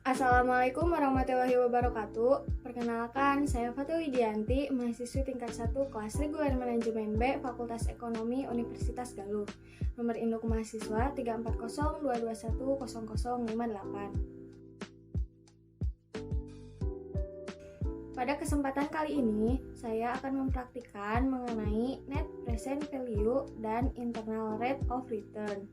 Assalamualaikum warahmatullahi wabarakatuh. Perkenalkan, saya Fatul Widianti, mahasiswi tingkat 1 kelas Reguler Manajemen B, Fakultas Ekonomi Universitas Galuh. Nomor induk mahasiswa 34022100058. Pada kesempatan kali ini, saya akan mempraktikkan mengenai Net Present Value dan Internal Rate of Return.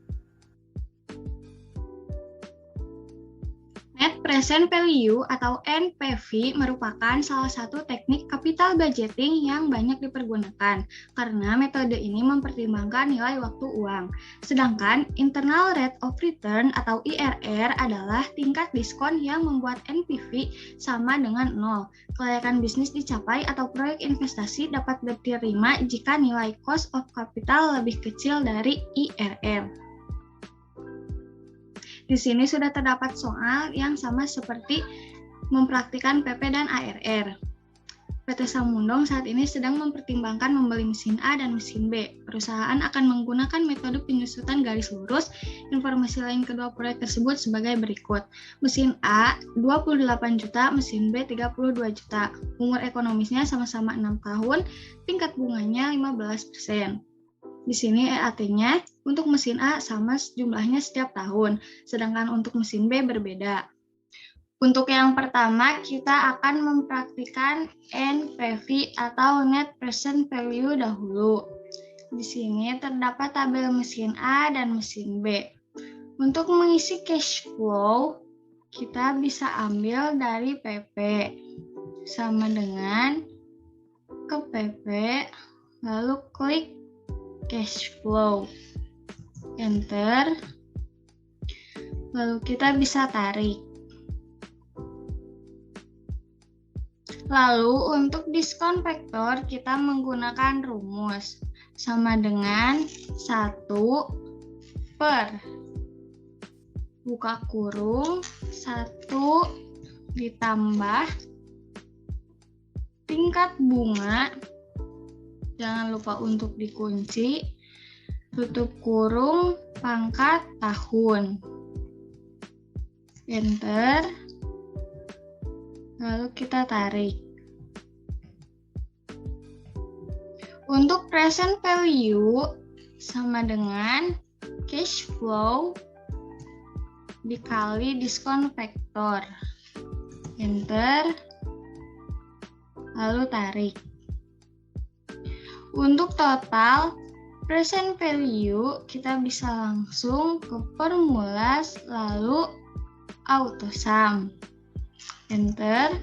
Net Present Value atau NPV merupakan salah satu teknik capital budgeting yang banyak dipergunakan karena metode ini mempertimbangkan nilai waktu uang. Sedangkan Internal Rate of Return atau IRR adalah tingkat diskon yang membuat NPV sama dengan 0. Kelayakan bisnis dicapai atau proyek investasi dapat diterima jika nilai cost of capital lebih kecil dari IRR. Di sini sudah terdapat soal yang sama seperti mempraktikkan PP dan ARR. PT Samundong saat ini sedang mempertimbangkan membeli mesin A dan mesin B. Perusahaan akan menggunakan metode penyusutan garis lurus. Informasi lain kedua proyek tersebut sebagai berikut. Mesin A 28 juta, mesin B 32 juta. Umur ekonomisnya sama-sama 6 tahun, tingkat bunganya 15%. Di sini EAT-nya untuk mesin A sama jumlahnya setiap tahun, sedangkan untuk mesin B berbeda. Untuk yang pertama, kita akan mempraktikkan NPV atau Net Present Value dahulu. Di sini terdapat tabel mesin A dan mesin B. Untuk mengisi cash flow, kita bisa ambil dari PP sama dengan ke PP, lalu klik cash flow, enter, lalu kita bisa tarik. Lalu untuk diskon faktor kita menggunakan rumus sama dengan 1 per buka kurung 1 ditambah tingkat bunga, jangan lupa untuk dikunci, tutup kurung, pangkat tahun. Enter. Lalu kita tarik. Untuk present value sama dengan cash flow dikali diskon faktor. Enter. Lalu tarik. Untuk total present value, kita bisa langsung ke formula lalu auto sum. Enter.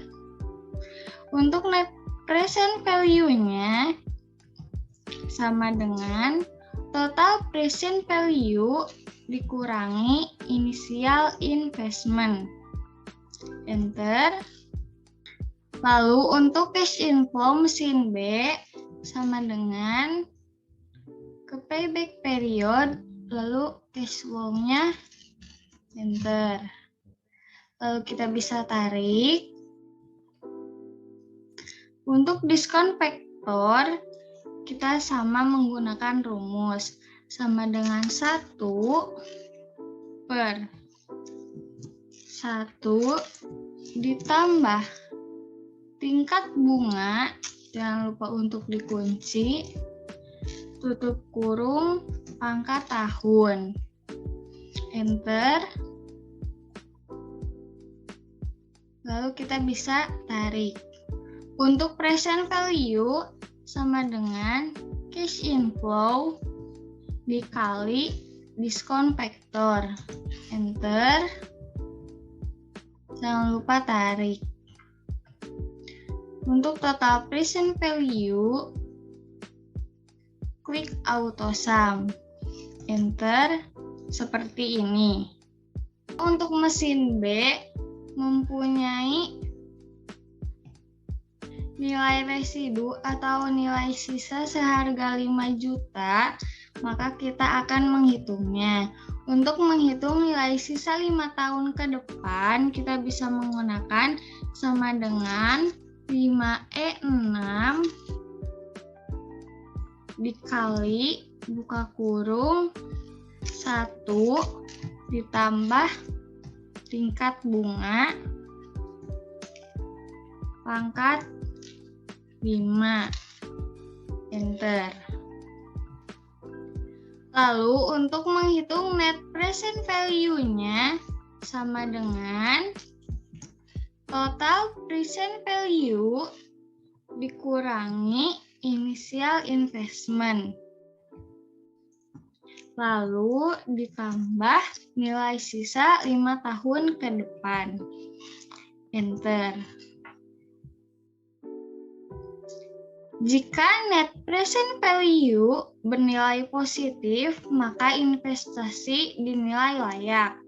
Untuk net present value-nya sama dengan total present value dikurangi initial investment. Enter. Lalu untuk cash inflow mesin B sama dengan ke payback period, lalu cash flow-nya, enter. Lalu kita bisa tarik. Untuk diskon faktor, kita sama menggunakan rumus. Sama dengan 1 per 1 ditambah tingkat bunga, jangan lupa untuk dikunci, tutup kurung, pangkat tahun. Enter. Lalu kita bisa tarik. Untuk present value sama dengan cash inflow dikali diskon faktor. Enter. Jangan lupa tarik. Untuk total present value, klik auto sum, enter, seperti ini. Untuk mesin B mempunyai nilai residu atau nilai sisa seharga 5 juta, maka kita akan menghitungnya. Untuk menghitung nilai sisa 5 tahun ke depan, kita bisa menggunakan sama dengan 5E6 dikali buka kurung 1 ditambah tingkat bunga pangkat 5. Enter. Lalu untuk menghitung net present value-nya sama dengan total present value dikurangi initial investment. Lalu ditambah nilai sisa 5 tahun ke depan. Enter. Jika net present value bernilai positif, maka investasi dinilai layak.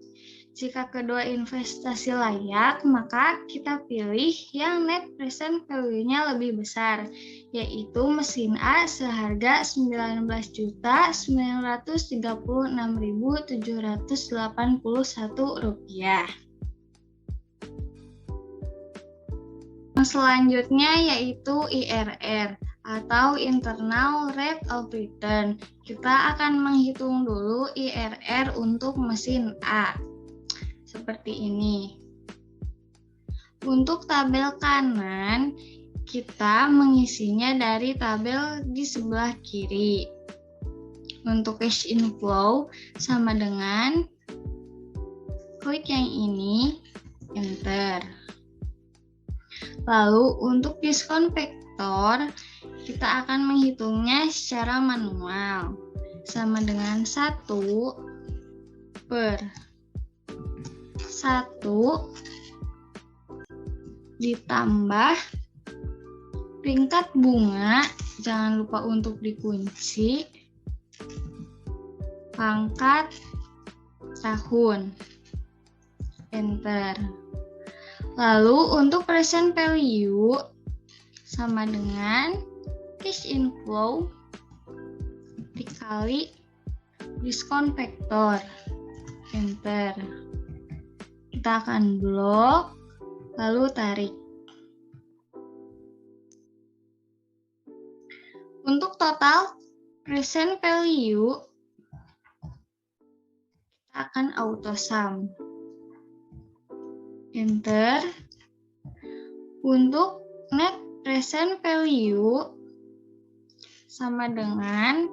Jika kedua investasi layak, maka kita pilih yang net present value-nya lebih besar, yaitu mesin A seharga Rp19.936.781. Yang selanjutnya yaitu IRR atau Internal Rate of Return. Kita akan menghitung dulu IRR untuk mesin A. Seperti ini. Untuk tabel kanan, kita mengisinya dari tabel di sebelah kiri. Untuk cash inflow sama dengan klik yang ini, enter. Lalu untuk diskon faktor, kita akan menghitungnya secara manual. Sama dengan 1/1 ditambah tingkat bunga, jangan lupa untuk dikunci, pangkat tahun. Enter. Lalu untuk present value sama dengan cash inflow dikali diskon faktor. Enter. Kita akan blok, lalu tarik. Untuk total present value, kita akan auto sum. Enter. Untuk net present value sama dengan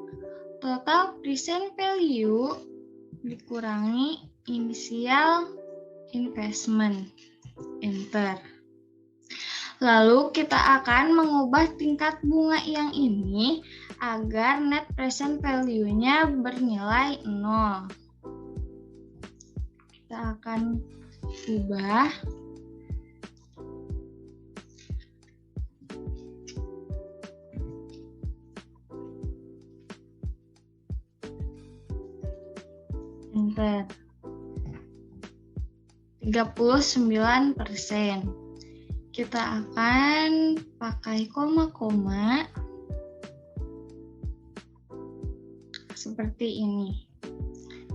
total present value dikurangi initial investment. Enter. Lalu kita akan mengubah tingkat bunga yang ini agar net present value-nya bernilai 0. Kita akan ubah. Enter. 39%. Kita akan pakai koma-koma seperti ini.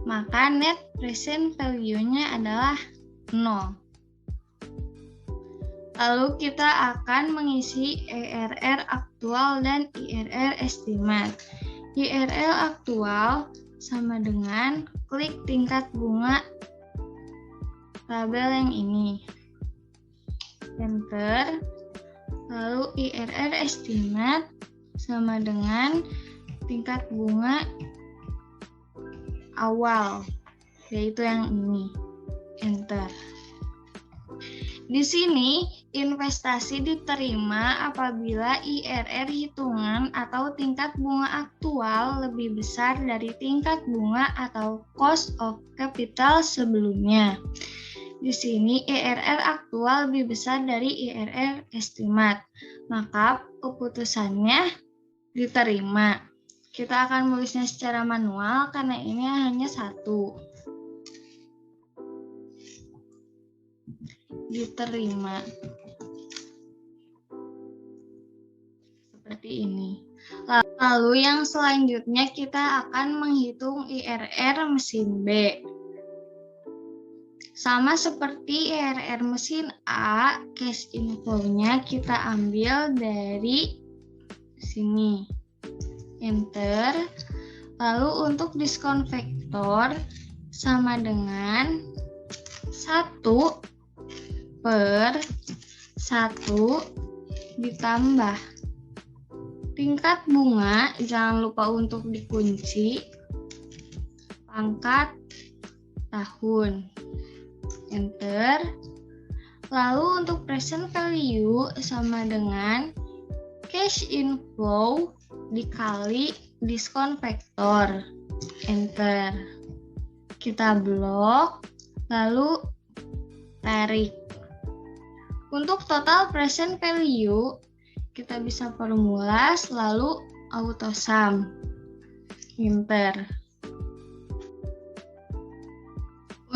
Maka net present value-nya adalah 0. Lalu kita akan mengisi IRR aktual dan IRR estimate. IRR aktual sama dengan klik tingkat bunga tabel yang ini. Enter. Lalu IRR estimate sama dengan tingkat bunga awal, yaitu yang ini. Enter. Di sini investasi diterima apabila IRR hitungan atau tingkat bunga aktual lebih besar dari tingkat bunga atau cost of capital sebelumnya. Di sini IRR aktual lebih besar dari IRR estimate, maka keputusannya diterima. Kita akan menulisnya secara manual karena ini hanya 1. Diterima. Seperti ini. Lalu yang selanjutnya kita akan menghitung IRR mesin B. Sama seperti IRR mesin A, cash inflow-nya kita ambil dari sini. Enter. Lalu untuk diskon faktor sama dengan 1/1 ditambah tingkat bunga, jangan lupa untuk dikunci, pangkat tahun. Enter. Lalu untuk present value sama dengan cash inflow dikali diskon faktor. Enter. Kita blok, lalu tarik. Untuk total present value, kita bisa formulas, lalu auto sum. Enter.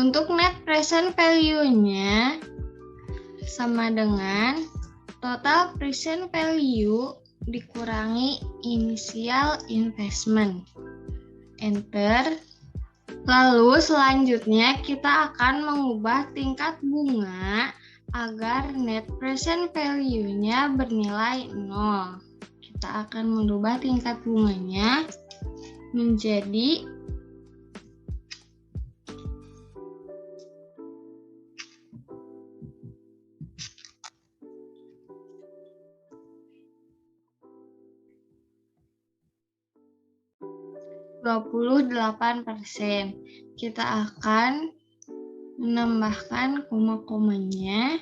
Untuk net present value-nya sama dengan total present value dikurangi initial investment. Enter. Lalu selanjutnya kita akan mengubah tingkat bunga agar net present value-nya bernilai 0. Kita akan merubah tingkat bunganya menjadi 28%. Kita akan menambahkan koma-komanya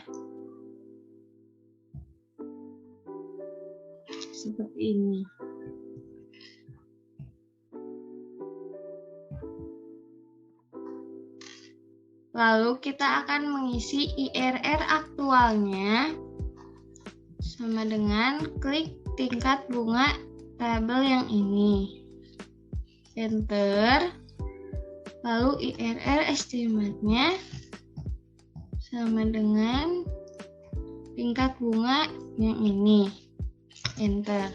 seperti ini. Lalu kita akan mengisi IRR aktualnya sama dengan klik tingkat bunga tabel yang ini. Enter. Lalu IRR estimate-nya sama dengan tingkat bunga yang ini. Enter.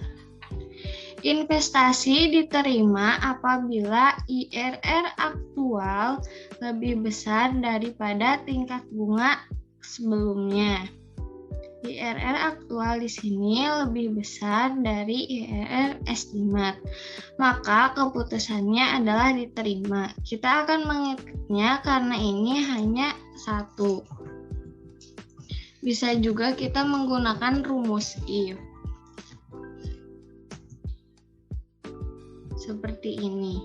Investasi diterima apabila IRR aktual lebih besar daripada tingkat bunga sebelumnya. IRR aktual di sini lebih besar dari IRR estimate, maka keputusannya adalah diterima. Kita akan mengetiknya karena ini hanya 1. Bisa juga kita menggunakan rumus if. Seperti ini.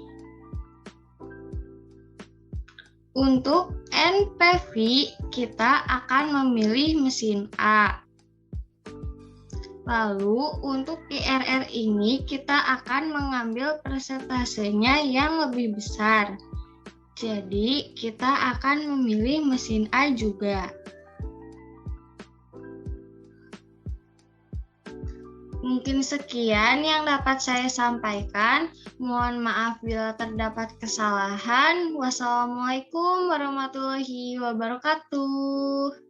Untuk NPV, kita akan memilih mesin A. Lalu untuk IRR ini kita akan mengambil persentasenya yang lebih besar. Jadi kita akan memilih mesin A juga. Mungkin sekian yang dapat saya sampaikan. Mohon maaf bila terdapat kesalahan. Wassalamualaikum warahmatullahi wabarakatuh.